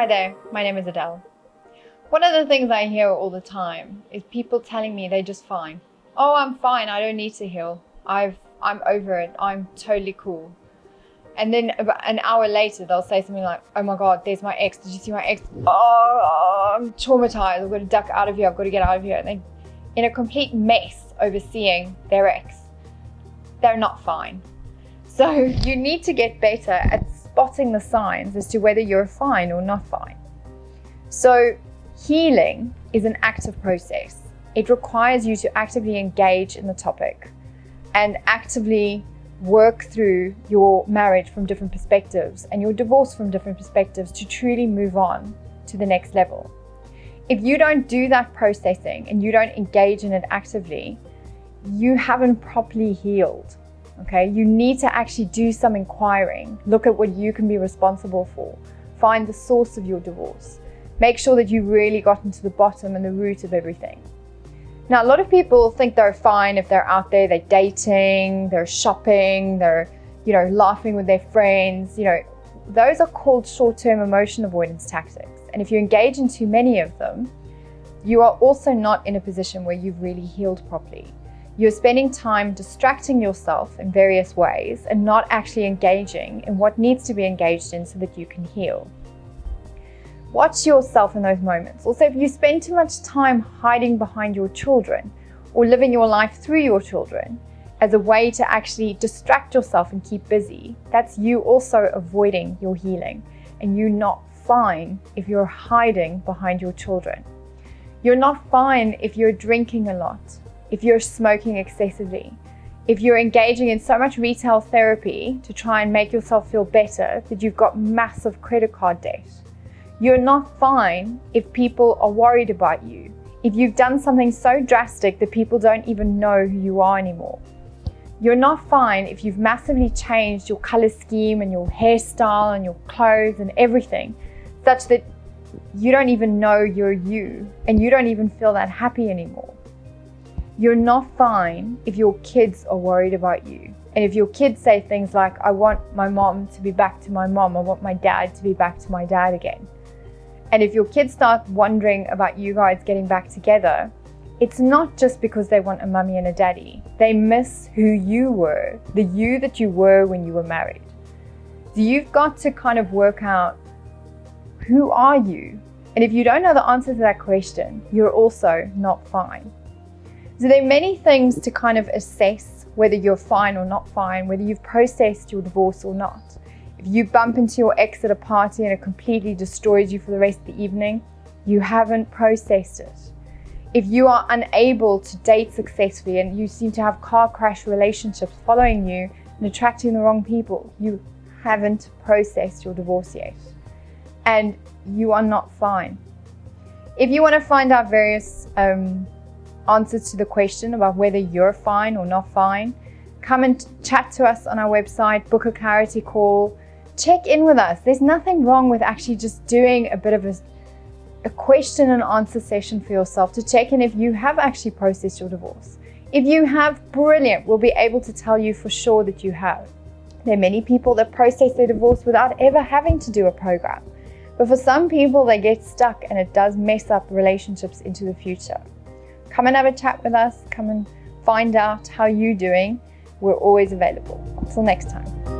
Hi there, my name is Adele. One of the things I hear all the time is people telling me they're just fine. Oh, I'm fine, I don't need to heal. I'm over it, I'm totally cool. And then about an hour later, they'll say something like, oh my God, there's my ex. Did you see my ex? Oh, I'm traumatized. I've got to duck out of here. I've got to get out of here. And they're in a complete mess overseeing their ex. They're not fine. So you need to get better at spotting the signs as to whether you're fine or not fine. So healing is an active process. It requires you to actively engage in the topic and actively work through your marriage from different perspectives and your divorce from different perspectives to truly move on to the next level. If you don't do that processing and you don't engage in it actively, you haven't properly healed. Okay, you need to actually do some inquiring, look at what you can be responsible for, find the source of your divorce, make sure that you really got into the bottom and the root of everything. Now, a lot of people think they're fine if they're out there, they're dating, they're shopping, they're, laughing with their friends. Those are called short-term emotion avoidance tactics. And if you engage in too many of them, you are also not in a position where you've really healed properly. You're spending time distracting yourself in various ways and not actually engaging in what needs to be engaged in so that you can heal. Watch yourself in those moments. Also, if you spend too much time hiding behind your children or living your life through your children as a way to actually distract yourself and keep busy, that's you also avoiding your healing, and you're not fine if you're hiding behind your children. You're not fine if you're drinking a lot, if you're smoking excessively, if you're engaging in so much retail therapy to try and make yourself feel better that you've got massive credit card debt. You're not fine if people are worried about you, if you've done something so drastic that people don't even know who you are anymore. You're not fine if you've massively changed your color scheme and your hairstyle and your clothes and everything, such that you don't even know you're you and you don't even feel that happy anymore. You're not fine if your kids are worried about you. And if your kids say things like, I want my mom to be back to my mom, I want my dad to be back to my dad again. And if your kids start wondering about you guys getting back together, it's not just because they want a mummy and a daddy. They miss who you were, the you that you were when you were married. So you've got to kind of work out, who are you? And if you don't know the answer to that question, you're also not fine. So there are many things to kind of assess whether you're fine or not fine, whether you've processed your divorce or not. If you bump into your ex at a party and it completely destroys you for the rest of the evening, you haven't processed it. If you are unable to date successfully and you seem to have car crash relationships following you and attracting the wrong people, you haven't processed your divorce yet. And you are not fine. If you want to find out various answers to the question about whether you're fine or not fine, come and chat to us on our website, book a clarity call, check in with us. There's nothing wrong with actually just doing a bit of a question and answer session for yourself to check in if you have actually processed your divorce. If you have, brilliant, we'll be able to tell you for sure that you have. There are many people that process their divorce without ever having to do a program. But for some people, they get stuck and it does mess up relationships into the future. Come and have a chat with us. Come and find out how you're doing. We're always available. Until next time.